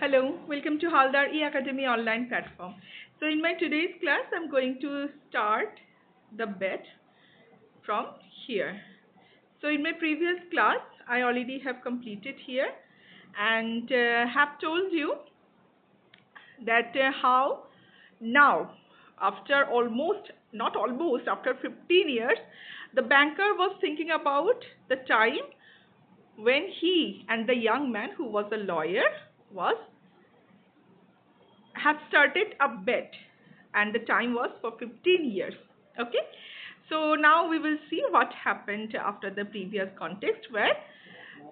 Hello, welcome to Haldar E-Academy online platform. So in my today's class, I'm going to start the bet from here. So in my previous class, I already have completed here and have told you that how now, after after 15 years, the banker was thinking about the time when he and the young man who was a lawyer had started a bet, and the time was for 15 years. Okay, so now we will see what happened after the previous context, where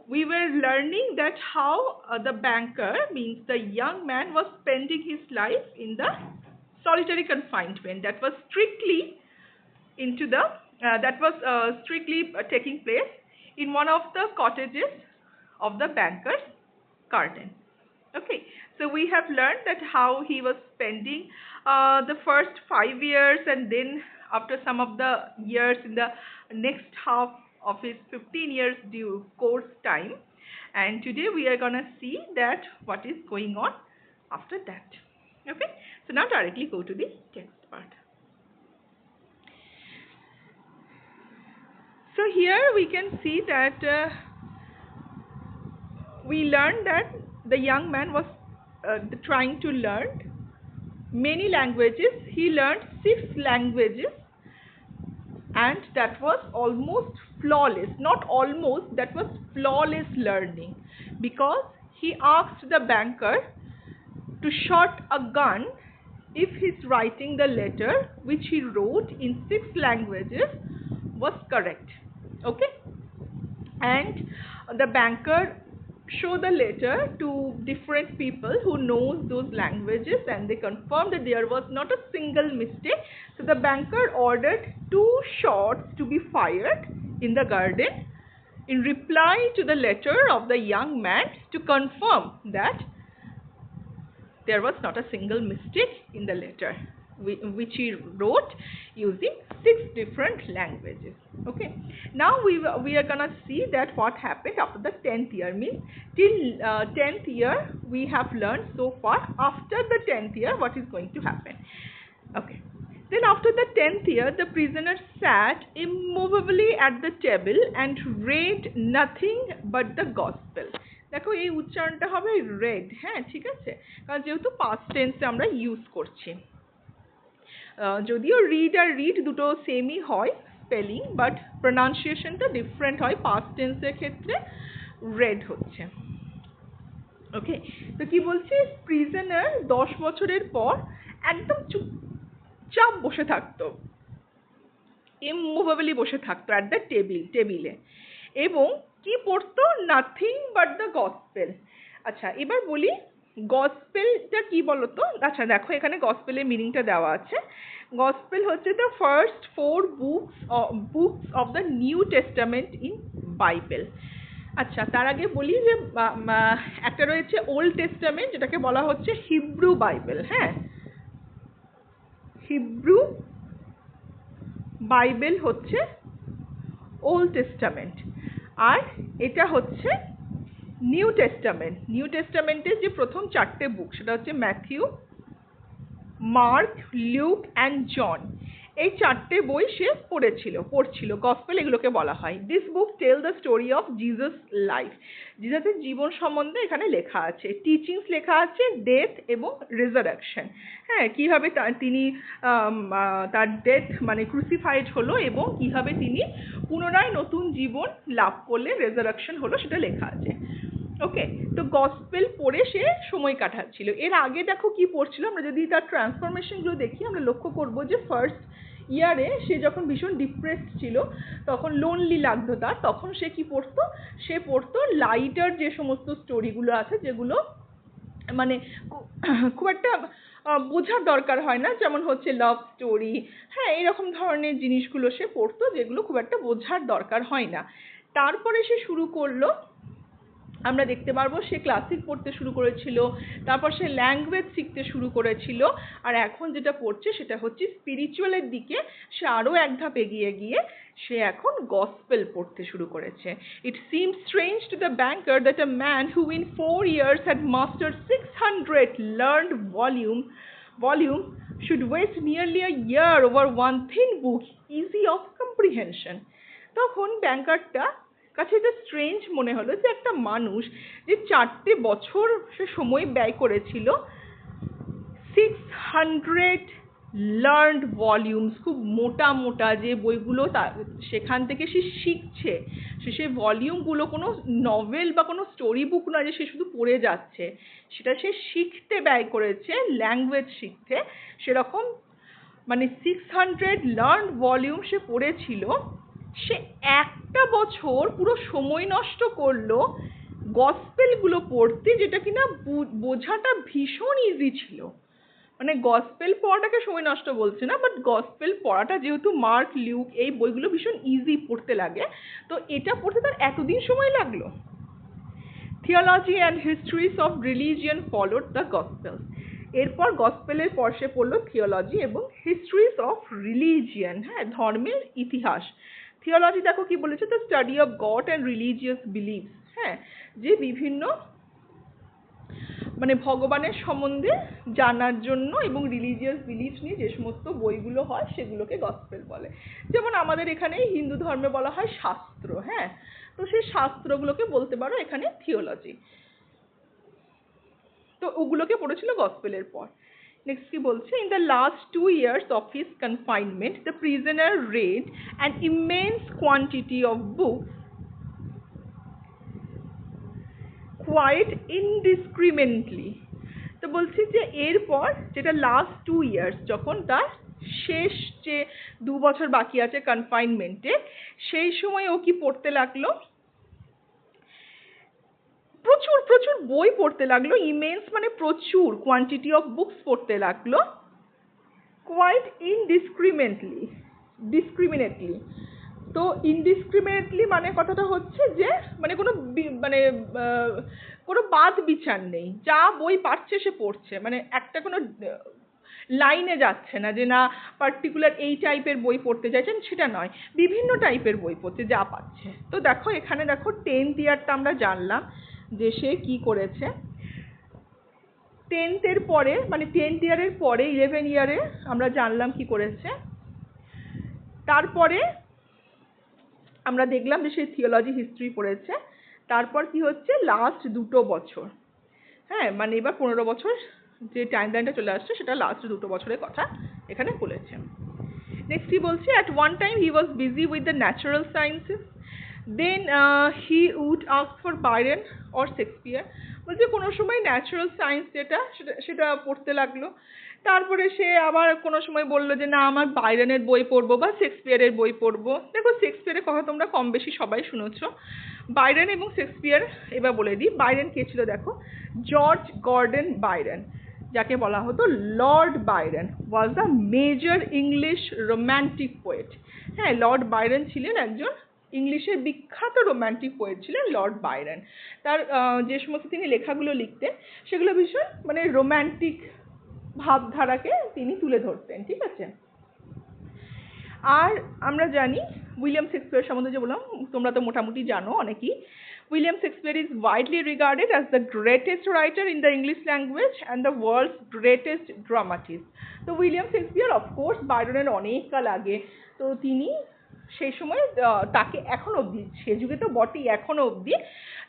we were learning that how the banker, means the young man, was spending his life in the solitary confinement that was strictly taking place in one of the cottages of the banker's garden. Okay, so we have learned that how he was spending the first 5 years, and then after some of the years in the next half of his 15 years due course time, and today we are gonna see that what is going on after that. Okay, so now directly go to the text part. So here we can see that we learned that the young man was trying to learn many languages. He learned 6 languages, and that was almost flawless. Not almost, that was flawless learning, because he asked the banker to shot a gun if his writing the letter which he wrote in 6 languages was correct. Okay, and the banker show the letter to different people who knows those languages, and they confirmed that there was not a single mistake. So the banker ordered 2 shots to be fired in the garden in reply to the letter of the young man, to confirm that there was not a single mistake in the letter which he wrote using 6 different languages. Okay, now we are gonna see that what happened after the 10th year, means till 10th year we have learned so far. After the 10th year, what is going to happen? Okay, then after the 10th year, the prisoner sat immovably at the table and read nothing but the gospel. দেখো এই উচ্চারণটা হবে read, হ্যাঁ ঠিক আছে, কারণ যেহেতু past tense আমরা ইউজ করছি। যদিও রিড আর রিড দুটো সেমই হয় স্পেলিং, বাট প্রনাউন্সিয়েশনটা ডিফারেন্ট হয়। পাস্ট টেন্সের ক্ষেত্রে রেড হচ্ছে। ওকে, তো কি বলছি, প্রিজনার 10 বছরের পর একদম চুপচাপ বসে থাকতো, ইমুভেবলি বসে থাকতো অ্যাট দ্য টেবিলে, এবং কি পড়তো? Nothing but the gospel. আচ্ছা, এবার বলি গসপেলটা কি বলতো? আচ্ছা দেখো, এখানে গসপেলের মিনিংটা দেওয়া আছে। গসপেল হচ্ছে the first 4 books of the new testament in Bible. আচ্ছা, তার আগে বলি যে একটা রয়েছে ওল্ড টেস্টামেন্ট, যেটাকে বলা হচ্ছে হিব্রু বাইবেল। হ্যাঁ, হিব্রু বাইবেল হচ্ছে ওল্ড টেস্টামেন্ট, আর এটা হচ্ছে নিউ টেস্টামেন্ট। নিউ টেস্টামেন্টের যে প্রথম 4টে বুক, সেটা হচ্ছে Matthew, Mark, Luke and John. এই 4টে বই সে পড়ছিল, গসপেল এগুলোকে বলা হয়। This book tell the story of Jesus life. জিসাসের জীবন সম্বন্ধে এখানে লেখা আছে, টিচিংস লেখা আছে, ডেথ এবং রেজারেকশন। হ্যাঁ, কীভাবে তিনি তার ডেথ মানে ক্রুসিফাইড হলো, এবং কীভাবে তিনি পুনরায় নতুন জীবন লাভ করলে রেজারেকশন হলো, সেটা লেখা আছে। ওকে, তো গসপেল পড়ে সে সময় কাটাচ্ছিল। এর আগে দেখো কি পড়ছিল, আমরা যদি তার ট্রান্সফরমেশনগুলো দেখি, আমরা লক্ষ্য করব যে ফার্স্ট ইয়ারে সে যখন ভীষণ ডিপ্রেসড ছিল, তখন লোনলি লাগতো তার, তখন সে কি পড়তো? সে পড়তো লাইটার যে সমস্ত স্টোরিগুলো আছে, যেগুলো মানে খুব একটা বোঝার দরকার হয় না, যেমন হচ্ছে লাভ স্টোরি, হ্যাঁ এরকম ধরনের জিনিসগুলো সে পড়তো, যেগুলো খুব একটা বোঝার দরকার হয় না। তারপরে সে শুরু করলো, আমরা দেখতে পারবো সে ক্লাসিক পড়তে শুরু করেছিল, তারপর সে ল্যাঙ্গুয়েজ শিখতে শুরু করেছিল, আর এখন যেটা পড়ছে সেটা হচ্ছে স্পিরিচুয়ালের দিকে। সে আরও এক ধাপ এগিয়ে গিয়ে সে এখন গসপেল পড়তে শুরু করেছে। It seemed strange to the banker that a man who in 4 years had mastered 600 learned volume should waste nearly a year over one thin book easy of comprehension. তখন ব্যাংকারটা কাছে এটা স্ট্রেঞ্জ মনে হলো যে একটা মানুষ যে 4টে বছর সে সময় ব্যয় করেছিল 600 লার্নড ভলিউমস, খুব মোটা মোটা যে বইগুলো সেখান থেকে সে শিখছে, সে ভলিউমগুলো কোনো নভেল বা কোনো স্টোরি বুক নয় যে সে শুধু পড়ে যাচ্ছে, সেটা সে শিখতে ব্যয় করেছে, ল্যাঙ্গুয়েজ শিখতে। সেরকম মানে 600 লার্নড ভলিউম সে পড়েছিল। সে একটা বছর পুরো সময় নষ্ট করলো গসপেলগুলো পড়তে, যেটা কিনা বোঝাটা ভীষণ ইজি ছিল। মানে গসপেল পড়াটাকে সময় নষ্ট বলছে না, বাট গসপেল পড়াটা যেহেতু মার্ক, লিউক এই বইগুলো ভীষণ ইজি পড়তে লাগে, তো এটা পড়তে তার এতদিন সময় লাগলো। Theology and histories of religion followed the gospels. এরপর গসপেলের পর সে পড়লো থিওলজি এবং হিস্ট্রিজ অফ রিলিজিয়ন, হ্যাঁ, ধর্মের ইতিহাস। থিওলজি দেখো কি বলেছে, the study of god and religious believes, হ্যাঁ, যে বিভিন্ন মানে ভগবানের সম্বন্ধে জানার জন্য এবং রিলিজিয়াস বিলিফ নিয়ে যে সমস্ত বইগুলো হয় সেগুলোকে গসপেল বলে। যেমন আমাদের এখানে হিন্দু ধর্মে বলা হয় শাস্ত্র, হ্যাঁ, তো সেই শাস্ত্রগুলোকে বলতে পারো এখানে থিওলজি। তো ওগুলোকে পড়েছিল গসপেলের পর। নেক্সট কি বলছে, in the last 2 years of his confinement the prisoner read an immense quantity of books quite indiscriminately. তো বলছি যে এরপর যেটা লাস্ট 2 years, যখন তার শেষ যে 2 বছর বাকি আছে কনফাইনমেন্টে, সেই সময় ও কি পড়তে লাগলো, প্রচুর প্রচুর বই পড়তে লাগলো। ইমেন্স মানে প্রচুর, কোয়ান্টিটি অফ বুকস পড়তে লাগলো। কোয়াইট ডিসক্রিমিনেটলি। তো ইনডিসক্রিমিনেটলি মানে কথাটা হচ্ছে যে মানে কোনো বাদ বিচার নেই, যা বই পাচ্ছে সে পড়ছে, মানে একটা কোনো লাইনে যাচ্ছে না যে না পার্টিকুলার এই টাইপের বই পড়তে চাইছেন সেটা নয়, বিভিন্ন টাইপের বই পড়ছে যা পাচ্ছে। তো দেখো এখানে দেখো 10th ইয়ারটা আমরা জানলাম যে সে কি করেছে। 10th এর পরে মানে 10th ইয়ারের পরে 11 ইয়ারে আমরা জানলাম কি করেছে। তারপরে আমরা দেখলাম যে সে থিওলজি হিস্ট্রি পড়েছে। তারপর কি হচ্ছে, লাস্ট 2 বছর, হ্যাঁ, মানে এবার 15 বছর যে টাইমলাইনটা চলে আসছে সেটা লাস্ট 2 বছরের কথা এখানে বলেছে। নেক্সট কি বলছে, at one time he was busy with the natural sciences, then he would ask for Byron or Shakespeare. বলছে কোনো সময় ন্যাচারাল সায়েন্স যেটা সেটা পড়তে লাগলো, তারপরে সে আবার কোনো সময় বললো যে না আমার বাইরনের বই পড়বো বা শেক্সপিয়ারের বই পড়বো। দেখো শেক্সপিয়ারের কথা তোমরা কম বেশি সবাই শুনেছো। বাইরন এবং শেক্সপিয়ার এবার বলে দিই। বাইরন কে ছিল দেখো, জর্জ গর্ডন বাইরন, যাকে বলা হতো Lord Byron, was the major English romantic poet. হ্যাঁ, লর্ড বাইরন ছিলেন একজন ইংলিশের বিখ্যাত রোম্যান্টিক পোয়েট ছিলেন লর্ড বাইরন। তার যে সমস্ত তিনি লেখাগুলো লিখতেন সেগুলো ভীষণ মানে রোম্যান্টিক ভাবধারাকে তিনি তুলে ধরতেন, ঠিক আছে। আর আমরা জানি উইলিয়াম শেক্সপিয়ার সম্বন্ধে যে বললাম, তোমরা তো মোটামুটি জানো অনেকেই। William Shakespeare is widely regarded as the greatest writer in the English language and the world's greatest dramatist. তো উইলিয়াম শেক্সপিয়ার অফকোর্স বাইরনের অনেক কাল আগে, তো তিনি সেই সময় তাকে এখনো অবধি, সে যুগে তো বটেই, এখনো অবধি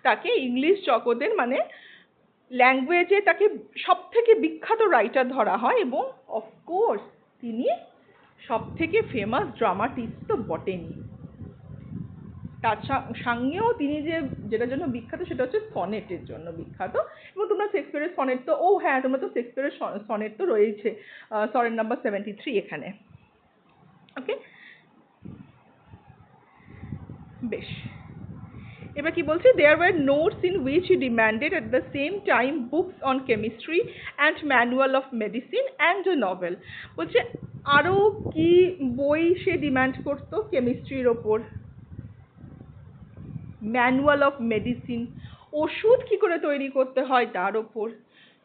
তাকে ইংলিশ জগতের মানে ল্যাঙ্গুয়েজে তাকে সব থেকে বিখ্যাত রাইটার ধরা হয়, এবং অফকোর্স তিনি সব থেকে ফেমাস ড্রামাটিস্ট তো বটেনি। তার সঙ্গেও তিনি যেটার জন্য বিখ্যাত সেটা হচ্ছে সনেটের জন্য বিখ্যাত। এবং তোমরা শেক্সপিয়ারের সনেট তো, ও হ্যাঁ, তোমরা তো শেক্সপিয়ারের সনেট তো রয়েছে, সনেট নাম্বার 73 এখানে। ওকে, বেশ। এবার কি বলছে, there were notes in which he demanded at the same time books on chemistry and manual of medicine and a novel. বলছে আরও কি বই সে ডিম্যান্ড করতো, কেমিস্ট্রির ওপর, ম্যানুয়াল অফ মেডিসিন, ওষুধ কি করে তৈরি করতে হয় তার ওপর,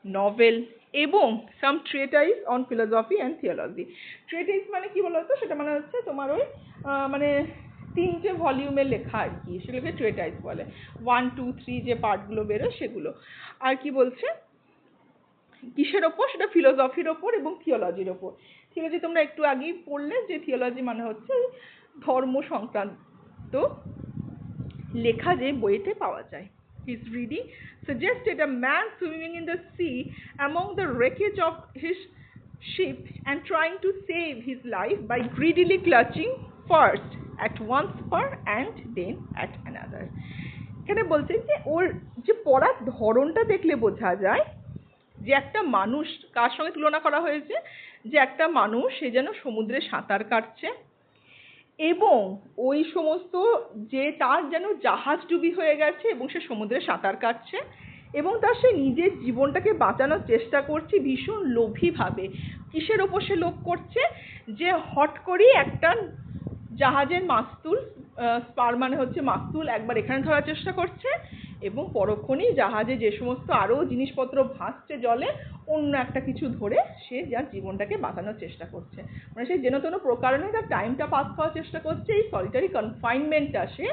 নভেল, এবং সাম ট্রেটাইস অন ফিলোসফি অ্যান্ড থিওলজি। ট্রেটাইস মানে কি বলতো, সেটা মানে হচ্ছে তোমার ওই মানে 3টে ভলিউমে লেখা আর কি, সেগুলোকে ট্রেটাইজ বলে। 1, 2, 3 যে পার্টগুলো বেরোয় সেগুলো। আর কি বলছে কিসের ওপর, সেটা ফিলোসফির ওপর এবং থিওলজির ওপর। থিওলজি তোমরা একটু আগেই পড়লে যে থিওলজি মানে হচ্ছে ধর্ম সংক্রান্ত লেখা যে বইতে পাওয়া যায়। His reading suggested a man swimming in the sea among the wreckage of his ship and trying to save his life by greedily clutching first at one spur and then at another. এখানে বলছে যে ওর যে পড়ার ধরনটা দেখলে বোঝা যায় যে একটা মানুষ, কার সঙ্গে তুলনা করা হয়েছে, যে একটা মানুষ সে যেন সমুদ্রে সাঁতার কাটছে এবং ওই সমস্ত যে তার যেন জাহাজ ডুবি হয়ে গেছে এবং সে সমুদ্রে সাঁতার কাটছে এবং তার সে নিজের জীবনটাকে বাঁচানোর চেষ্টা করছে ভীষণ লোভীভাবে। কিসের ওপর সে লোভ করছে, যে হট করেই একটা জাহাজের মাস্তুল, স্পার মানে হচ্ছে মাস্তুল, একবার এখানে ধরার চেষ্টা করছে এবং পরক্ষণেই জাহাজে যে সমস্ত আরও জিনিসপত্র ভাসছে জলে, অন্য একটা কিছু ধরে সে যার জীবনটাকে বাঁচানোর চেষ্টা করছে। মানে সে যেন তেন প্রকারণে তার টাইমটা পাস করার চেষ্টা করছে, এই সলিটারি কনফাইনমেন্টটা সে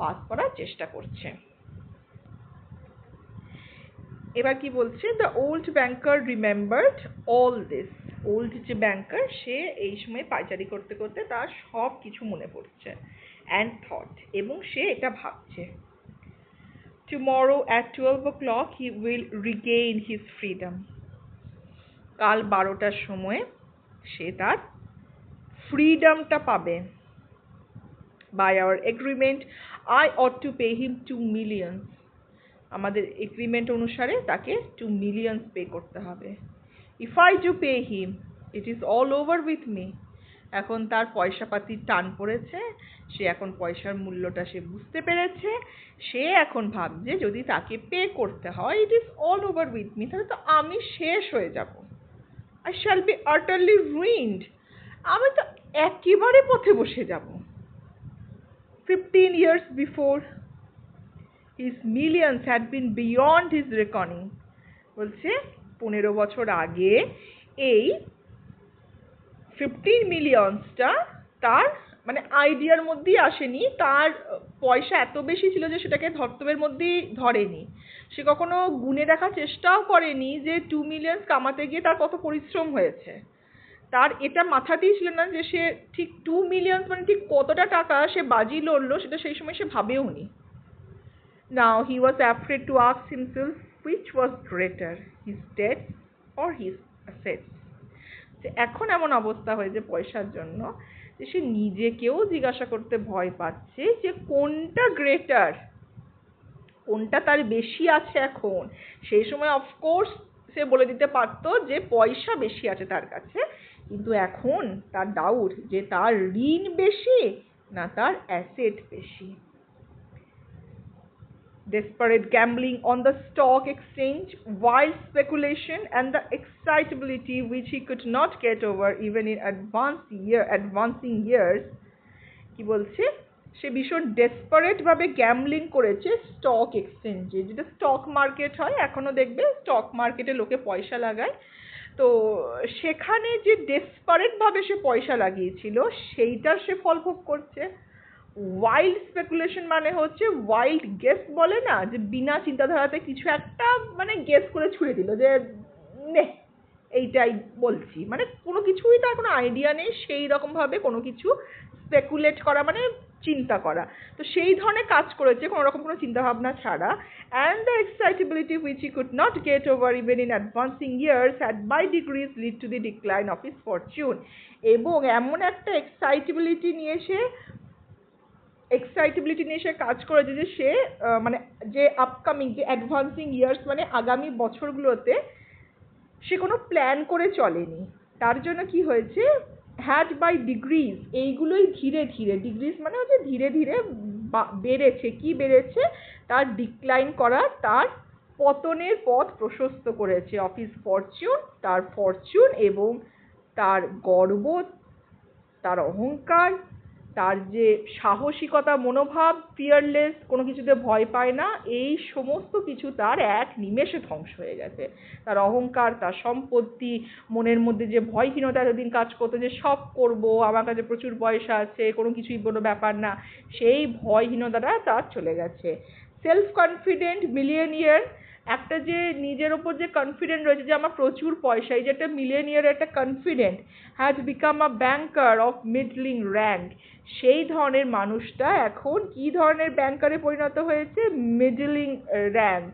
পাস করার চেষ্টা করছে। এবার কি বলছে, the old banker remembered all this. Old যে ব্যাংকার সে এই সময় পাইচারি করতে করতে তার সব কিছু মনে পড়ছে, অ্যান্ড থট, এবং সে এটা ভাবছে, tomorrow at 12 o'clock he will regain his freedom. কাল 12টার সময় সে তার ফ্রিডমটা পাবে। By our agreement I ought to pay him 2 millions. আমাদের এগ্রিমেন্ট অনুসারে তাকে 2 millions পে করতে হবে। If I do pay him it is all over with me. এখন তার পয়সাপাতির টান পড়েছে, সে এখন পয়সার মূল্যটা সে বুঝতে পেরেছে, সে এখন ভাবছে যদি তাকে পে করতে হয় it is all over with me, তাহলে তো আমি শেষ হয়ে যাব। I shall be utterly ruined. আমি তো একেবারে পথে বসে যাব। 15 years before his millions had been beyond his reckoning. বলছে 15 বছর আগে এই 15 মিলিয়নসটা তার মানে আইডিয়ার মধ্যেই আসেনি, তার পয়সা এত বেশি ছিল যে সেটাকে ধর্তব্যের মধ্যেই ধরেনি। সে কখনো গুণে দেখার চেষ্টাও করেনি যে 2 মিলিয়ন কামাতে গিয়ে তার কত পরিশ্রম হয়েছে। তার এটা মাথাতেই ছিল না যে সে ঠিক 2 মিলিয়ন মানে ঠিক কতটা টাকা সে বাজি লড়লো, সেটা সেই সময় সে ভাবেও নি। Now he was afraid to ask himself which was greater, his debts or his assets. এখন এমন অবস্থা হয়েছে পয়সার জন্য যে সে নিজেকেও জিজ্ঞাসা করতে ভয় পাচ্ছে যে কোনটা গ্রেটার, কোনটা তার বেশি আছে এখন। সেই সময় অফকোর্স সে বলে দিতে পারতো যে পয়সা বেশি আছে তার কাছে, কিন্তু এখন তার ডাউট যে তার ঋণ বেশি না তার অ্যাসেট বেশি। Desperate gambling on the stock exchange, wild speculation, and the excitability which he could not get over even in advancing years. কি বলছে, সে ভীষণ ডেসপারেট ভাবে গ্যাম্বলিং করেছে স্টক এক্সচেঞ্জে, যেটা স্টক মার্কেট হয়, এখনো দেখবে স্টক মার্কেটে লোকে পয়সা লাগায়। তো সেখানে যে ডেসপারেট ভাবে সে পয়সা লাগিয়েছিল সেইটার সে ফল ভোগ করছে। ওয়াইল্ড স্পেকুলেশন মানে হচ্ছে ওয়াইল্ড গেস বলে না, যে বিনা চিন্তাধারাতে কিছু একটা মানে গেস করে ছুড়ে দিল যে নে এইটাই বলছি, মানে কোনো কিছুই তার কোনো আইডিয়া নেই, সেই রকমভাবে কোনো কিছু স্পেকুলেট করা মানে চিন্তা করা। তো সেই ধরনের কাজ করেছে কোনো রকম কোনো চিন্তাভাবনা ছাড়া। And the excitability which he could not get over even in advancing years had by degrees led to the decline of his fortune. এবং এমন একটা এক্সাইটেবিলিটি নিয়ে সে কাজ করেছে যে সে মানে যে আপকামিং যে অ্যাডভান্সিং ইয়ার্স মানে আগামী বছরগুলোতে সে কোনো প্ল্যান করে চলেনি। তার জন্য কি হয়েছে, হ্যাড বাই ডিগ্রিজ, এইগুলোই ধীরে ধীরে, ডিগ্রিজ মানে হচ্ছে ধীরে ধীরে বেড়েছে, কি বেড়েছে, তার ডিক্লাইন করা, তার পতনের পথ প্রশস্ত করেছে। অফ হিজ ফরচুন, তার ফরচুন এবং তার গর্ব, তার অহংকার, তার যে সাহসিকতা মনোভাব, ফিয়ারলেস, কোনো কিছুতে ভয় পায় না, এই সমস্ত কিছু তার এক নিমেষে ধ্বংস হয়ে গেছে। তার অহংকার, তার সম্পত্তি, মনের মধ্যে যে ভয়হীনতা এতদিন কাজ করতো যে সব করব, আমার কাছে প্রচুর পয়সা আছে, কোনো কিছুই কোনো ব্যাপার না, সেই ভয়হীনতাটা তার চলে গেছে। সেলফ কনফিডেন্ট মিলিয়নিয়ার, একটা যে নিজের ওপর যে কনফিডেন্ট রয়েছে যে আমার প্রচুর পয়সা, এই যে একটা মিলিয়নিয়ার একটা confident, has become a banker of meddling rank, সেই ধরনের মানুষটা এখন কি ধরনের ব্যাংকারে পরিণত হয়েছে? Meddling rank.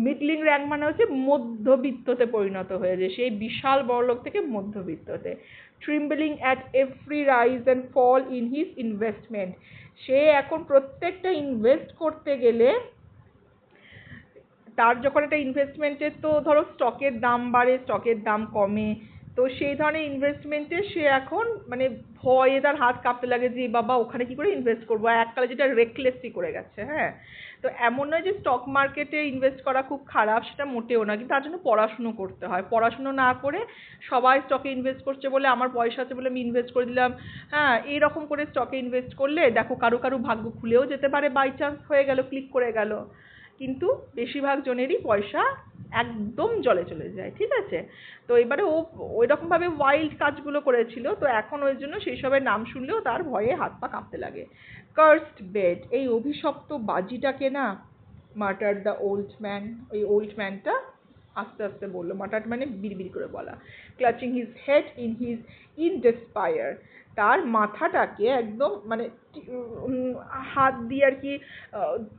মিডলিং র্যাঙ্ক মানে হচ্ছে মধ্যবিত্ততে পরিণত হয়েছে, সেই বিশাল বড়লোক থেকে মধ্যবিত্ততে। Trembling at every rise and fall in his investment, সে এখন প্রত্যেকটা ইনভেস্ট করতে গেলে, তার যখন একটা ইনভেস্টমেন্টের তো ধরো স্টকের দাম বাড়ে, স্টকের দাম কমে, তো সেই ধরনের ইনভেস্টমেন্টে সে এখন মানে ভয়ে তার হাত কাঁপতে লাগে যে বাবা ওখানে কি করে ইনভেস্ট করবো, এককালে যেটা রেকলেসই করে গেছে। হ্যাঁ, তো এমন নয় যে স্টক মার্কেটে ইনভেস্ট করা খুব খারাপ, সেটা মোটেও না, কিন্তু তার জন্য পড়াশুনো করতে হয়। পড়াশুনো না করে সবাই স্টকে ইনভেস্ট করছে বলে আমার পয়সা আছে বলে আমি ইনভেস্ট করে দিলাম, হ্যাঁ, এইরকম করে স্টকে ইনভেস্ট করলে দেখো কারো কারো ভাগ্য খুলেও যেতে পারে, বাই চান্স হয়ে গেল, ক্লিক করে গেল, কিন্তু বেশিরভাগ জনেরই পয়সা একদম জলে চলে যায়। ঠিক আছে, তো এবারে ও ওইরকমভাবে ওয়াইল্ড কাজগুলো করেছিল, তো এখন ওই জন্য সেই সবের নাম শুনলেও তার ভয়ে হাত পা কাঁপতে লাগে। কার্সড বেড, এই অভিশপ্ত বাজিটাকে না মার্টার দ্য ওল্ড ম্যান, ওই ওল্ড ম্যানটা আস্তে আস্তে বললো, মার্টার মানে বিড়বিড় করে বলা। Clutching his head in his in despair, তার মাথাটাকে একদম মানে হাত দিয়ে আর কি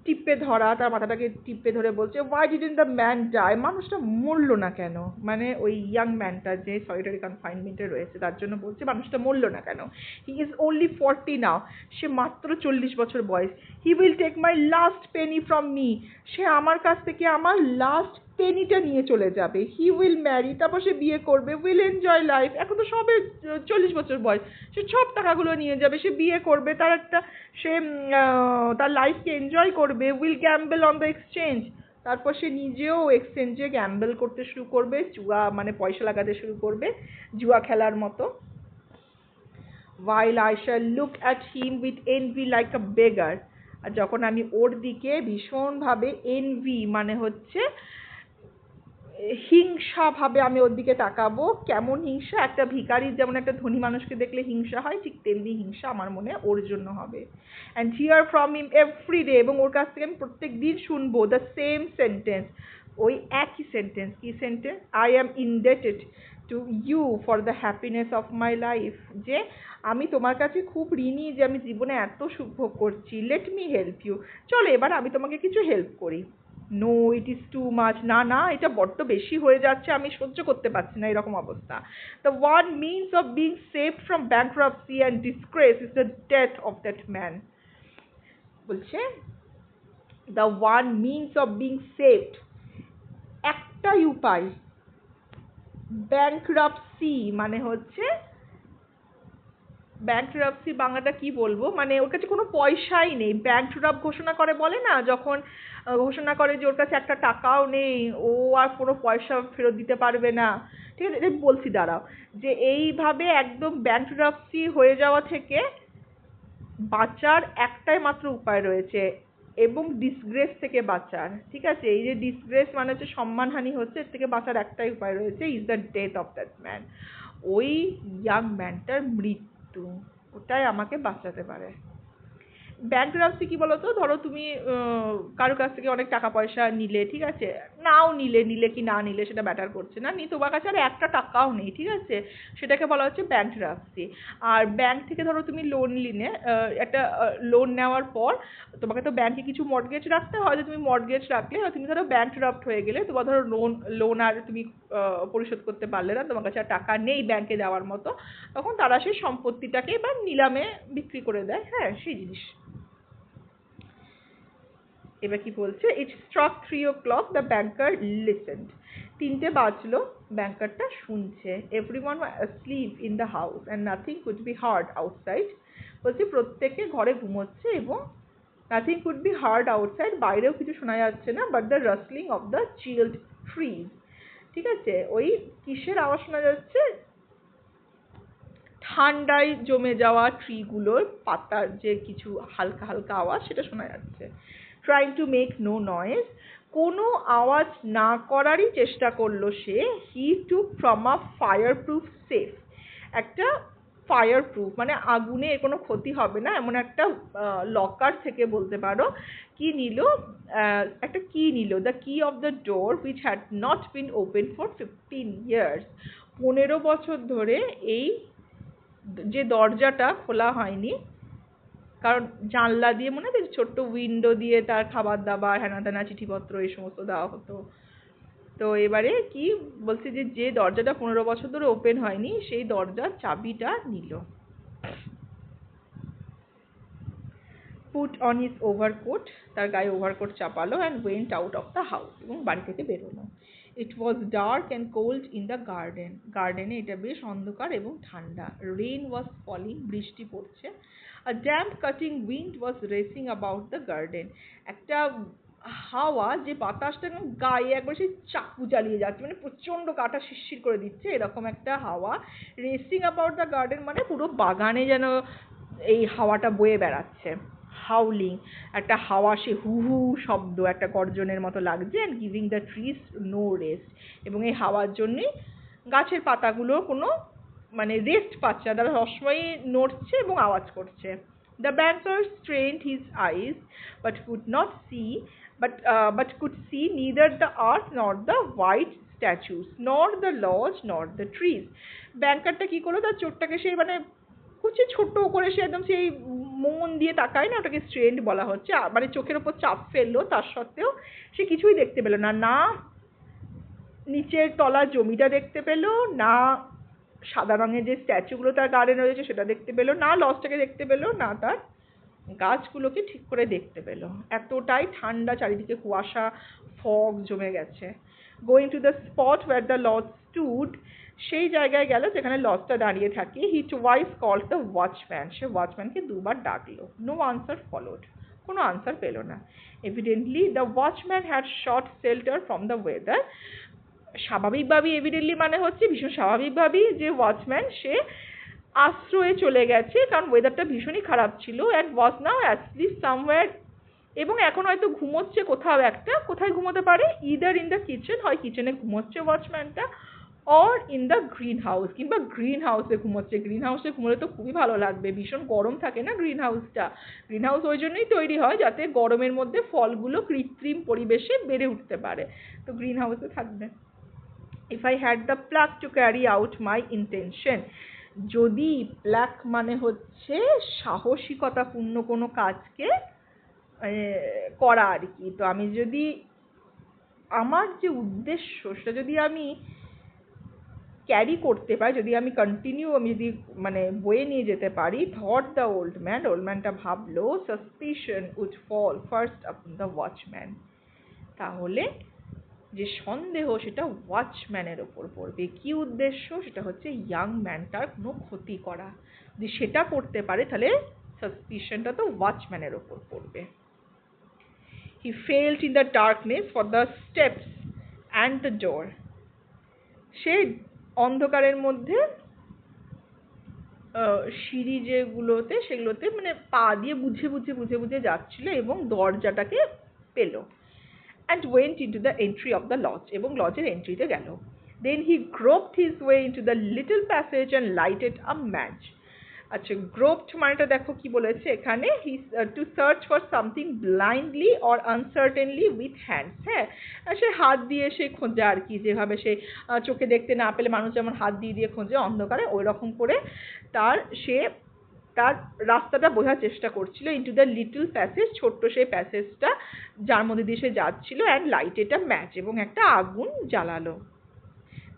টিপে ধরা, তার মাথাটাকে টিপে ধরে বলছে Y didn't the man die, মানুষটা মরলো না কেন, মানে ওই ইয়াং ম্যানটা যে সলিটারি কনফাইনমেন্টে রয়েছে তার জন্য বলছে মানুষটা মরলো না কেন। হি ইজ ওনলি 40 নাও, সে মাত্র 40 বছর বয়স। He will take my last penny from me, সে আমার কাছ থেকে আমার লাস্ট পেনিটা নিয়ে চলে যাবে। হি উইল ম্যারি, তারপর সে বিয়ে করবে। উইল এনজয় লাইফ, এখন তো সবে 40 বছর বয়স, সে সব টাকাগুলো নিয়ে যাবে, সে বিয়ে করবে, তার একটা সে তার লাইফকে এনজয় করবে। Will gamble on the exchange, তারপর সে নিজেও এক্সচেঞ্জে গ্যাম্বল করতে শুরু করবে, জুয়া মানে পয়সা লাগাতে শুরু করবে, জুয়া খেলার মতো। while I shall look at him with envy like a beggar, আর যখন আমি ওর দিকে ভীষণভাবে এনভি মানে হচ্ছে হিংসা ভাবে আমি ওর দিকে তাকাবো। কেমন হিংসা? একটা ভিখারির যেমন একটা ধনী মানুষকে দেখলে হিংসা হয়, ঠিক তেমনি হিংসা আমার মনে ওর জন্য হবে। And here from him every day, এবং ওর কাছ থেকে আমি প্রত্যেক দিন শুনবো দ্য সেম সেন্টেন্স, ওই একই সেন্টেন্স। কি sentence? I am indebted to you for the happiness of my life, যে আমি তোমার কাছে খুব ঋণী যে আমি জীবনে এত সুখ ভোগ করছি। লেট মি হেল্প ইউ, চলো এবার আমি তোমাকে কিছু হেল্প করি। No it is too much, না না এটা বড্ড বেশি হয়ে যাচ্ছে, আমি সহ্য করতে পারছি না এরকম অবস্থা। The one means of being saved from bankruptcy and disgrace is the death of that man. বলছে the one means of being saved, একটাই উপায়, ব্যাংক্রাপসি মানে হচ্ছে, ব্যাংক্রাপসি বাংলাটা কি বলবো, মানে ওর কাছে কোনো পয়সাই নেই। ব্যাংক্রাপ ঘোষণা করে বলে না, যখন ঘোষণা করে যে ওর কাছে একটা টাকাও নেই, ও আর কোনো পয়সা ফেরত দিতে পারবে না। ঠিক আছে, এটা বলছি দাঁড়াও, যে এইভাবে একদম ব্যাংক্রাপসি হয়ে যাওয়া থেকে বাঁচার একটাই মাত্র উপায় রয়েছে, এবং ডিসগ্রেস থেকে বাঁচার। ঠিক আছে, এই যে ডিসগ্রেস মানে হচ্ছে সম্মানহানি হচ্ছে, এর থেকে বাঁচার একটাই উপায় রয়েছে, is the death of that man, ওই ইয়াং ম্যানটার মৃত্যু, ওটাই আমাকে বাঁচাতে পারে। ব্যাংক্রাপসি কি বলতো, ধরো তুমি কারোর কাছ থেকে অনেক টাকা পয়সা নিলে, ঠিক আছে, নাও নিলে কি না নিলে সেটা ম্যাটার করছে না, তোমার কাছে আর একটা টাকাও নেই, ঠিক আছে, সেটাকে বলা হচ্ছে ব্যাংক্রাপসি। আর ব্যাংক থেকে ধরো তুমি লোন নিলে, একটা লোন নেওয়ার পর তোমাকে তো ব্যাংকে কিছু মর্টগেজ রাখতে হয়, তুমি মর্টগেজ রাখলে, তুমি ধরো ব্যাংক্রাপ্ট হয়ে গেলে, তোমার ধরো লোন আর তুমি পরিশোধ করতে পারলে না, তোমার কাছে আর টাকা নেই ব্যাংকে দেওয়ার মতো, তখন তারা সেই সম্পত্তিটাকে এবার নিলামে বিক্রি করে দেয়। হ্যাঁ, সেই জিনিস। এবার কি বলছে, it struck 3 o'clock, the banker listened, 3টে বাজলো, ব্যাংকারটা শুনছে। Everyone was asleep in the house and nothing could be heard outside, বলছে প্রত্যেকে ঘরে ঘুমোচ্ছে এবং nothing could be heard outside, বাইরেও কিছু শোনা যাচ্ছে না, but the rustling of the chilled trees, ঠিক আছে, ওই কিসের আওয়াজ শোনা যাচ্ছে, ঠান্ডায় জমে যাওয়া ট্রিগুলোর পাতার যে কিছু হালকা হালকা আওয়াজ সেটা শোনা যাচ্ছে। Trying to make no noise, কোনো আওয়াজ না করারই চেষ্টা করলো সে। He took from a fireproof safe, একটা ফায়ারপ্রুফ মানে আগুনে এর কোনো ক্ষতি হবে না এমন একটা লকার থেকে বলতে পারো কি নিল, একটা কি নিল, দ্য কি of the door which had not been open for 15 years, 15 বছর ধরে এই যে দরজাটা খোলা হয়নি, কারণ জানলা দিয়ে মনে আছে ছোট্ট উইন্ডো দিয়ে তার খাবার দাবার হ্যানা ত্যানা চিঠিপত্র এই সমস্ত দেওয়া হতো। তো এবারে কি বলছে যে দরজাটা 15 বছর ধরে ওপেন হয়নি সেই দরজার চাবিটা নিল। Put on his overcoat, তার গায়ে overcoat চাপালো, and went out of the house, এবং বাড়ি থেকে বেরোলো। It was dark and cold in the garden, গার্ডেনে এটা বেশ অন্ধকার এবং ঠান্ডা। Rain was falling, বৃষ্টি পড়ছে। A damp cutting wind was racing about the garden, একটা হাওয়া যে বাতাসটা গায়ে একবার সেই চাকু জ্বালিয়ে যাচ্ছে, মানে প্রচন্ড কাটা শিরশির করে দিচ্ছে এরকম একটা হাওয়া। রেসিং অ্যাবাউট দ্য গার্ডেন মানে পুরো বাগানে যেন এই হাওয়াটা বয়ে বেড়াচ্ছে। হাউলিং, একটা হাওয়া সে হু হু শব্দ একটা গর্জনের মতো লাগছে। And giving the trees no rest, এবং এই হাওয়ার জন্যে গাছের পাতাগুলো কোনো মানে রেস্ট পাচ্ছে না, তারা সবসময় নড়ছে এবং আওয়াজ করছে। The banker strained his eyes but could see neither the earth nor the white statues nor the lodge nor the trees. ব্যাংকারটা কি করলো, তার চোখটাকে সেই মানে কুচি ছোট করে সে একদম সেই মন দিয়ে তাকায় না, ওটাকে স্ট্রেন্ড বলা হচ্ছে, মানে চোখের ওপর চাপ ফেললো, তার সত্ত্বেও সে কিছুই দেখতে পেল না। না নিচের তলার জমিটা দেখতে পেল, না সাদা রঙের যে স্ট্যাচুগুলো তার গার্ডেনে রয়েছে সেটা দেখতে পেল, না লজটাকে দেখতে পেল, না তার গাছগুলোকে ঠিক করে দেখতে পেল। এতটাই ঠান্ডা, চারিদিকে কুয়াশা ফগ জমে গেছে। Going to the spot where the lodge stood, সেই জায়গায় গেল যেখানে লজটা দাঁড়িয়ে থাকে। He twice called the watchman, সে ওয়াচম্যানকে দুবার ডাকলো। নো আনসার ফলোড, কোনো আনসার পেল না। Evidently the watchman had sought shelter from the weather, স্বাভাবিকভাবেই এভিডেন্টলি মানে হচ্ছে ভীষণ স্বাভাবিকভাবেই যে ওয়াচম্যান সে আশ্রয়ে চলে গেছে, কারণ ওয়েদারটা ভীষণই খারাপ ছিল। And was now asleep somewhere, এবং এখন হয়তো ঘুমোচ্ছে কোথাও একটা, কোথায় ঘুমোতে পারে, ইদার ইন দ্য কিচেন, হয় কিচেনে ঘুমোচ্ছে ওয়াচম্যানটা, or in the green house, কিংবা গ্রিন হাউসে ঘুমোচ্ছে। গ্রিন হাউসে ঘুমোলে তো খুবই ভালো লাগবে, ভীষণ গরম থাকে না গ্রিন হাউসটা। গ্রিন হাউস ওই জন্যই তৈরি হয় যাতে গরমের মধ্যে ফলগুলো কৃত্রিম পরিবেশে বেড়ে উঠতে পারে, তো গ্রিন হাউসে থাকবে। If I had the pluck to carry out my intention, যদি প্লাক মানে হচ্ছে সাহসিকতাপূর্ণ কোনো কাজকে করা আর কি, তো আমি যদি আমার যে উদ্দেশ্য সেটা যদি আমি ক্যারি করতে পারি, যদি আমি আমি যদি মানে বয়ে নিয়ে যেতে পারি, thought the old man, old ম্যানটা ভাবলো, suspicion would fall first upon the watchman, তাহলে যে সন্দেহ সেটা ওয়াচম্যানের ওপর পড়বে। কি উদ্দেশ্য, সেটা হচ্ছে ইয়াং ম্যানটার কোনো ক্ষতি করা, যদি সেটা করতে পারে তাহলে সাসপিশনটা তো ওয়াচম্যানের ওপর পড়বে। He felt in the darkness for the steps and the door, সে অন্ধকারের মধ্যে সিঁড়ি যেগুলোতে সেগুলোতে মানে পা দিয়ে বুঝে বুঝে বুঝে বুঝে যাচ্ছিল এবং দরজাটাকে পেল। And went into the entry of the lodge, এবং লজের এন্ট্রিতে গেল। Then he groped his way into the little passage and lighted a match. আচ্ছা, groped মানেটা দেখো কি বলেছে এখানে, he to search for something blindly or uncertainly with hands, হ্যাঁ সে হাত দিয়ে সে খোঁজে আর কি, যেভাবে সে চোখে দেখতে না পেলে মানুষ যেমন হাত দিয়ে দিয়ে খোঁজে অন্ধকারে, ওই রকম করে তার রাস্তাটা বোঝার চেষ্টা করছিল। ইনটু দ্য লিটল প্যাসেজ, ছোট্ট সেই প্যাসেজটা যার মধ্যে দিয়ে সে যাচ্ছিল। অ্যান্ড লাইটেড আ ম্যাচ, এবং একটা আগুন জ্বালালো।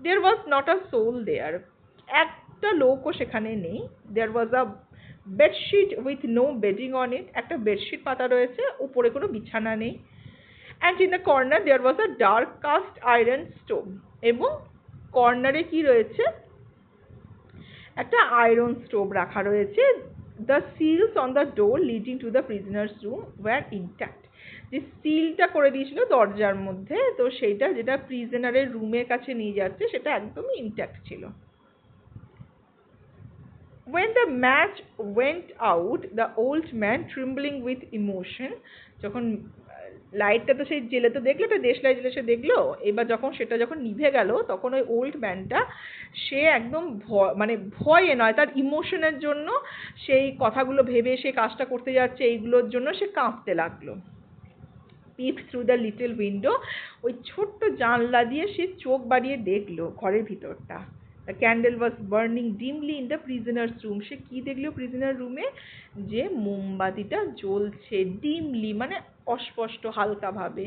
দেয়ার ওয়াজ নট আ সোল দেয়ার, একটা লোকও সেখানে নেই। There was a bedsheet with no bedding on it, একটা বেডশিট পাতা রয়েছে, উপরে কোনো বিছানা নেই। And in the corner there was a dark cast iron stove, এবং কর্নারে কি রয়েছে, একটা আয়রন স্টোভ রাখা রয়েছে। The seals on the door leading to the prisoners room were intact, যে সিলটা করে দিয়েছিল দরজার মধ্যে, তো সেইটা যেটা প্রিজনারের রুমের কাছে নিয়ে যাচ্ছে সেটা একদমই ইনট্যাক্ট ছিল। When the match went out, the old man, trembling with emotion, যখন লাইটটা তো সেই জেলে তো দেখলো, তো দেশলাই জেলে সে দেখলো, এবার যখন সেটা যখন নিভে গেল তখন ওই ওল্ড ম্যানটা সে একদম মানে ভয়ে নয়, তার ইমোশনের জন্য সেই কথাগুলো ভেবে সে কাজটা করতে যাচ্ছে এইগুলোর জন্য সে কাঁপতে লাগলো। peeped through the little window, ওই ছোট্ট জানলা দিয়ে সে চোখ বাড়িয়ে দেখলো ঘরের ভিতরটা। The candle was burning dimly in the prisoner's room. সে কি দেখলো প্রিজনার রুমে? যে মোমবাতিটা জ্বলছে ডিমলি, মানে অস্পষ্ট হালকা ভাবে।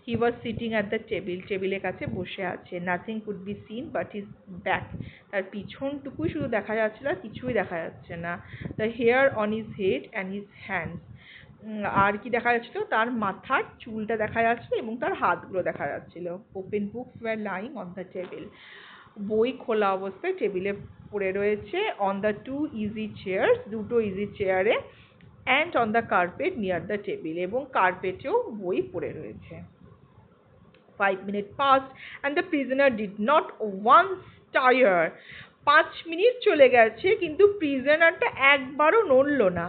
He was sitting at the table. টেবিলের কাছে বসে আছে। Nothing could be seen but his back. তার পিছনটুকুই শুধু দেখা যাচ্ছিল, আর কিছুই দেখা যাচ্ছে না। The hair on his head and his hands. আর কি দেখা যাচ্ছিল? তার মাথার চুলটা দেখা যাচ্ছিল এবং তার হাতগুলো দেখা যাচ্ছিল। Open books were lying on the table. বই খোলা অবস্থায় টেবিলে পড়ে রয়েছে। On the two easy chairs, দুটো ইজি চেয়ারে, and on the carpet near the table, এবং কার্পেটেও বই পড়ে রয়েছে। 5 minutes passed and the prisoner did not once stir. 5 minute চলে গেছে কিন্তু প্রিজনারটা একবারও নড়ল না।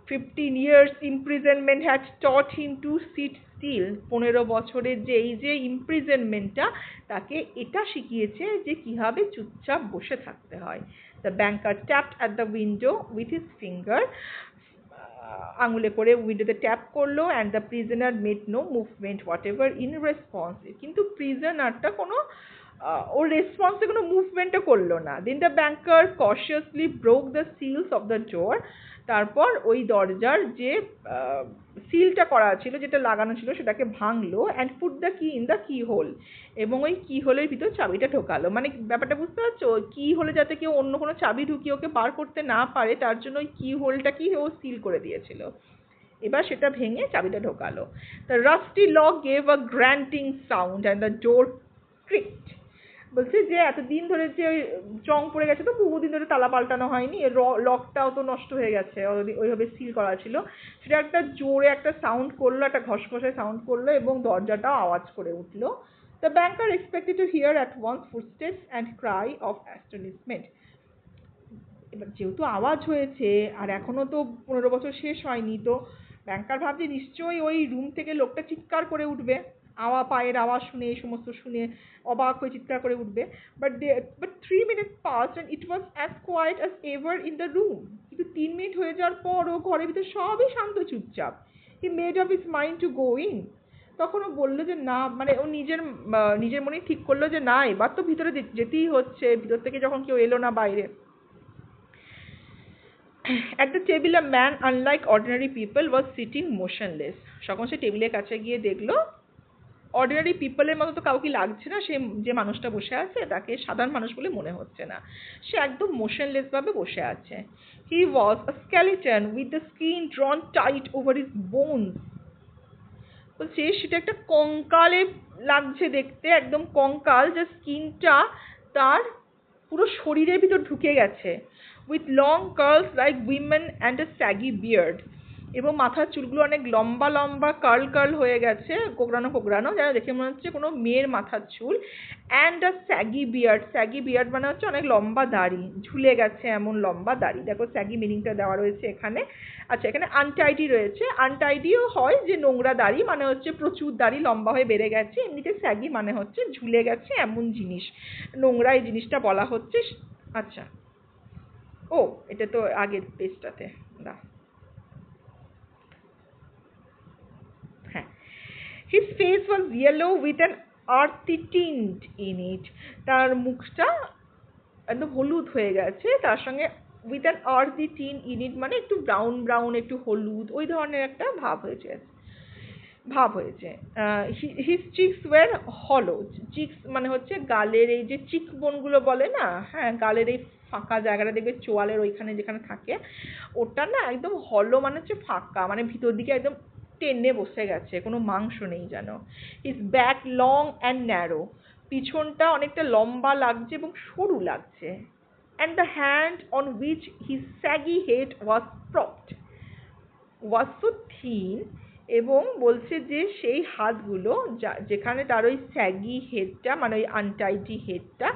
15 years imprisonment had taught him to sit still. 15 বছরের যে এই যে ইমপ্রিজনমেন্টটা তাকে এটা শিখিয়েছে যে কিভাবে চুপচাপ বসে থাকতে হয়। The banker tapped at the window with his finger. আঙুলে করে উইন্ডোতে ট্যাপ করলো, and the prisoner made no movement whatever in response. কিন্তু প্রিজনারটা কোনো ওর রেসপন্সে কোনো মুভমেন্টও করলো না। Then the banker cautiously broke the seals of the door. তারপর ওই দরজার যে সিলটা করা ছিল, যেটা লাগানো ছিল, সেটাকে ভাঙলো, and put the key in the keyhole. এবং ওই কি হোলের ভিতর চাবিটা ঢোকালো। মানে ব্যাপারটা বুঝতে পারছো? কি হোলে যাতে কেউ অন্য কোনো চাবি ঢুকিয়ে ওকে বার করতে না পারে, তার জন্য ওই কি হোলটাকেই ও সিল করে দিয়েছিল। এবার সেটা ভেঙে চাবিটা ঢোকালো। The rusty lock gave a grunting sound and the door creaked. বলছে যে এতদিন ধরে যে ওই জং পড়ে গেছে, তো বহুদিন ধরে তালা পাল্টানো হয়নি, লকটাও তো নষ্ট হয়ে গেছে, ওইভাবে সিল করা ছিল, সেটা একটা জোরে একটা সাউন্ড করলো, একটা ঘসঘসে সাউন্ড করলো এবং দরজাটাও আওয়াজ করে উঠলো। The banker expected to hear at once footsteps and cry of astonishment. এবার যেহেতু আওয়াজ হয়েছে আর এখনো তো 15 বছর শেষ হয়নি, তো ব্যাংকার ভাবছে নিশ্চয়ই ওই রুম থেকে লোকটা চিৎকার করে উঠবে, পায়ের আওয়াজ শুনে, এই সমস্ত শুনে অবাক হয়ে চিৎকার করে উঠবে। But 3 minutes passed and it was as quiet as ever in the room. কিন্তু 3 মিনিট হয়ে যাওয়ার পরও ঘরের ভিতরে সবই শান্ত চুপচাপ। He made up his mind to go in. তখন ও বললো যে না, মানে ও নিজের মনে ঠিক করলো যে না, এবার তো ভিতরে যেতেই হচ্ছে, ভিতর থেকে যখন কেউ এলো না বাইরে। At the table a man, unlike ordinary people, was sitting motionless. যখন সে টেবিলের কাছে গিয়ে দেখলো অর্ডিনারি পিপলের মতো তো কাউকে লাগছে না, সে যে মানুষটা বসে আছে তাকে সাধারণ মানুষ বলে মনে হচ্ছে না, সে একদম মোশনলেস ভাবে বসে আছে। He was a skeleton with the skin drawn tight over his bones. বলছে সেটা একটা কঙ্কালে লাগছে দেখতে, একদম কঙ্কাল, যে স্কিনটা তার পুরো শরীরের ভিতর ঢুকে গেছে। With long curls like women and a saggy beard. এবং মাথার চুলগুলো অনেক লম্বা লম্বা কার্ল হয়ে গেছে, কোকড়ানো, যেন দেখে মনে হচ্ছে কোনো মেয়ের মাথার চুল। অ্যান্ড আ স্যাগি বিয়ার্ড মানে হচ্ছে অনেক লম্বা দাড়ি, ঝুলে গেছে এমন লম্বা দাড়ি। দেখো স্যাগি মিনিংটা দেওয়া রয়েছে এখানে। আচ্ছা, এখানে আনটাইডি রয়েছে। আনটাইডিও হয় যে নোংরা দাড়ি, মানে হচ্ছে প্রচুর দাড়ি লম্বা হয়ে বেড়ে গেছে। এমনিতে স্যাগি মানে হচ্ছে ঝুলে গেছে এমন জিনিস, নোংরা এই জিনিসটা বলা হচ্ছে। আচ্ছা, ও এটা তো আগের পেজটাতে না। His face was yellow with an earthy tint in it. তার মুখটা একদম হলুদ হয়ে গেছে, তার সঙ্গে with an earthy tint in it মানে একটু ব্রাউন একটু হলুদ, ওই ধরনের একটা ভাব হয়েছে। His cheeks were hollow. cheeks মানে হচ্ছে গালের এই যে চিক বোনগুলো বলে না, হ্যাঁ, গালের এই ফাঁকা জায়গাটা দেখবে চোয়ালের ওইখানে যেখানে থাকে, ওটা না একদম হলো, মানে হচ্ছে ফাঁকা, মানে ভিতর দিকে একদম টেনে বসে গেছে, কোনো মাংস নেই যেন। His back long and narrow. পিছনটা অনেকটা লম্বা লাগছে এবং সরু লাগছে। And the hand on which his saggy head was propped was so thin এবং বলছে যে সেই হাতগুলো যেখানে তার ওই স্যাগি হেডটা মানে ওই আনটাইটি হেডটা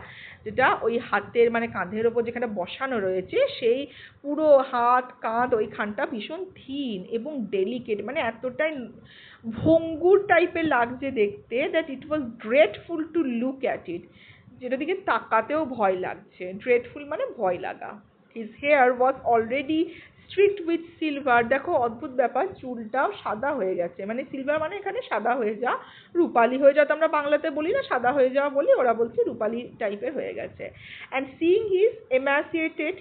যেটা ওই হাতের মানে কাঁধের ওপর যেখানে বসানো রয়েছে সেই পুরো হাত কাঁধ ওইখানটা ভীষণ থিন এবং ডেলিকেট মানে এতটাই ভঙ্গুর টাইপের লাগছে দেখতে that it was dreadful to look at it, যেটা দিকে তাকাতেও ভয় লাগছে। ড্রেডফুল মানে ভয় লাগা। His hair was already streaked with silver, দেখো অদ্ভুত ব্যাপার, চুলটাও সাদা হয়ে গেছে, মানে সিলভার মানে এখানে সাদা হয়ে যাওয়া, রূপালি হয়ে যাওয়া তো আমরা বাংলাতে বলি না, সাদা হয়ে যাওয়া বলি, ওরা বলছে রূপালি টাইপের হয়ে গেছে। অ্যান্ড সিইং হিজ এমাসিয়েটেড,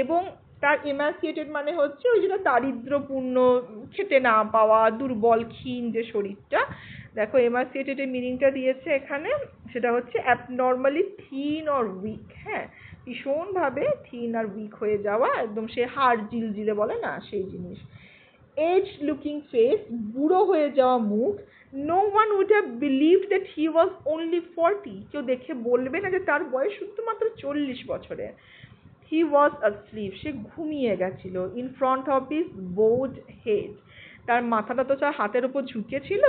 এবং তার এমাসিয়েটেড মানে হচ্ছে ওই যেটা দারিদ্রপূর্ণ, খেতে না পাওয়া, দুর্বল ক্ষীণ যে শরীরটা, দেখো এমাসিয়েটেডের মিনিংটা দিয়েছে এখানে, সেটা হচ্ছে অ্যাবনর্মালি থিন অর উইক। হ্যাঁ, ভীষণভাবে থিন আর উইক হয়ে যাওয়া, একদম সে হাড় জিলজিলে বলে না সেই জিনিস। এজ লুকিং ফেস, বুড়ো হয়ে যাওয়া মুখ। No one would have believed that he was only 40, কেউ দেখে বলবে না যে তার বয়স শুধুমাত্র 40 বছরের। হি ওয়াজ asleep, সে ঘুমিয়ে গেছিল। In front of his bowed head, তার মাথাটা তো তার হাতের উপর ঝুঁকে ছিল,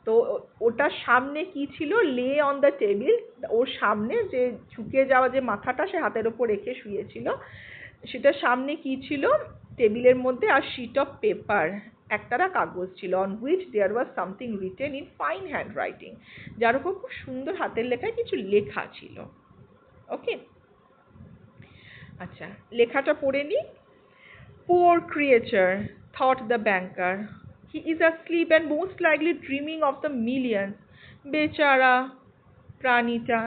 তো ওটার সামনে কি ছিল, লে অন দ্য টেবিল, ওর সামনে যে ঝুঁকে যাওয়া যে মাথাটা সে হাতের ওপর রেখে শুয়েছিল, সেটার সামনে কি ছিল, টেবিলের মধ্যে আর শিট অফ পেপার, একটারা কাগজ ছিল, on which there was something written in fine hand writing, যার উপর খুব সুন্দর হাতের লেখায় কিছু লেখা ছিল। ওকে, আচ্ছা লেখাটা পড়ে নি। Poor creature, thought the banker. He is asleep and most likely dreaming of the millions. বেচারা প্রাণীটা,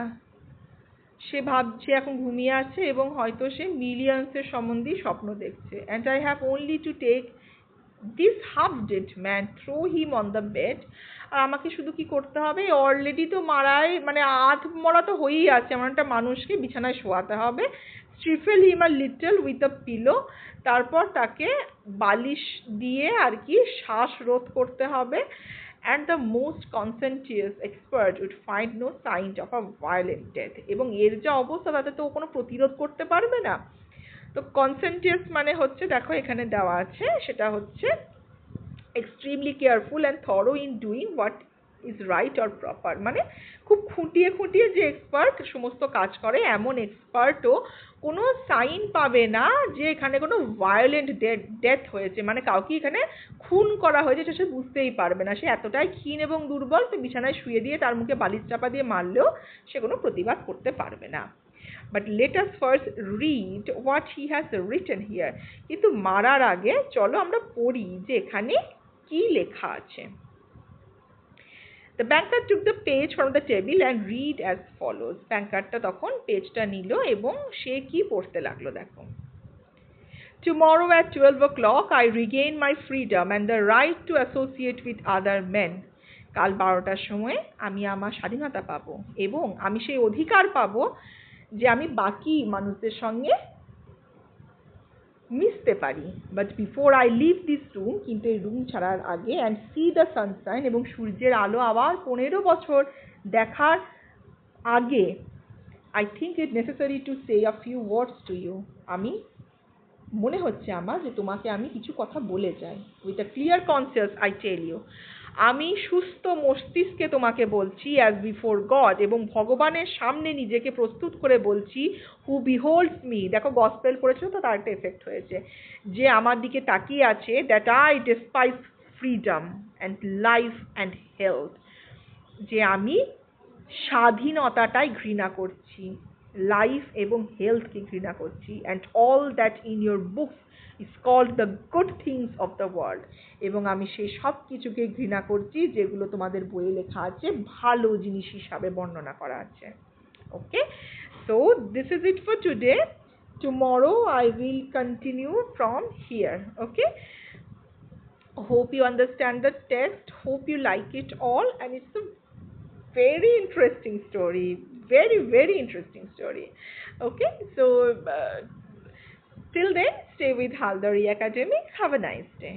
সে ভাবছে এখন ঘুমিয়ে আছে এবং হয়তো সে মিলিয়ন্সের সম্বন্ধে স্বপ্ন দেখছে। And I have only to take this half-dead man, throw him on the bed. আর আমাকে শুধু কি করতে হবে, অলরেডি তো মারাই মানে আধ মরা তো হয়েই আছে, এমন একটা মানুষকে বিছানায় শোয়াতে হবে। Stifle him a little with a pillow, তারপর তাকে বালিশ দিয়ে আর কি শ্বাসরোধ করতে হবে। And the most conscientious expert would find no sign of a violent death, এবং এর যা অবস্থা তাতে তো ও কোনো প্রতিরোধ করতে পারবে না। তো কনসেন্টিয়াস মানে হচ্ছে, দেখো এখানে দেওয়া আছে, সেটা হচ্ছে extremely careful and thorough in doing what is right or proper, মানে খুব খুঁটিয়ে খুঁটিয়ে যে এক্সপার্ট সমস্ত কাজ করে, এমন এক্সপার্টও কোনো সাইন পাবে না যে এখানে কোনো ভায়োলেন্ট ডেথ হয়েছে, মানে কাউকে এখানে খুন করা হয়েছে সে বুঝতেই পারবে না। সে এতটাই ক্ষীণ এবং দুর্বল, তো বিছানায় শুয়ে দিয়ে তার মুখে বালিশ চাপা দিয়ে মারলেও সে কোনো প্রতিবাদ করতে পারবে না। But let us first read what he has written here. কিন্তু মারার আগে চলো আমরা পড়ি যে এখানে কি লেখা আছে। The banker took the page from the table and read as follows. ব্যাংকারটা তখন পেজটা নিল এবং সে কি পড়তে লাগলো, দেখো। Tomorrow at 12 o'clock I regain my freedom and the right to associate with other men. কাল 12টার সময় আমি আমার স্বাধীনতা পাবো এবং আমি সেই অধিকার পাবো যে আমি বাকি মানুষদের সঙ্গে মিশতে পারি। But before I leave this room, কিন্তু এই রুম ছাড়ার আগে, অ্যান্ড সি দ্য সানশাইন, এবং সূর্যের আলো আবার 15 বছর দেখার আগে, I think it necessary to say a few words to you, আমি মনে হচ্ছে আমার যে তোমাকে আমি কিছু কথা বলে যাই। With a clear conscience I tell you, আমি সুস্থ মস্তিষ্কে তোমাকে বলছি, অ্যাজ বিফোর গড, এবং ভগবানের সামনে নিজেকে প্রস্তুত করে বলছি, হু বিহোল্ডস মি, দেখো গসপেল করেছিল তো তার একটা এফেক্ট হয়েছে, যে আমার দিকে তাকিয়ে আছে, that I despise freedom and life and health, যে আমি স্বাধীনতাটাই ঘৃণা করছি, লাইফ এবং হেলথকে ঘৃণা করছি, and all that in your books is called the good things of the world, এবং আমি সেই সব কিছুকে ঘৃণা করছি যেগুলো তোমাদের বইয়ে লেখা আছে ভালো জিনিস হিসাবে বর্ণনা করা আছে। Okay, so this is it for today. Tomorrow I will continue from here. Okay, hope you understand the text, hope you like it all, and it's a very interesting story, very interesting story. Okay, so till then, stay with Haldari Academy. Have a nice day.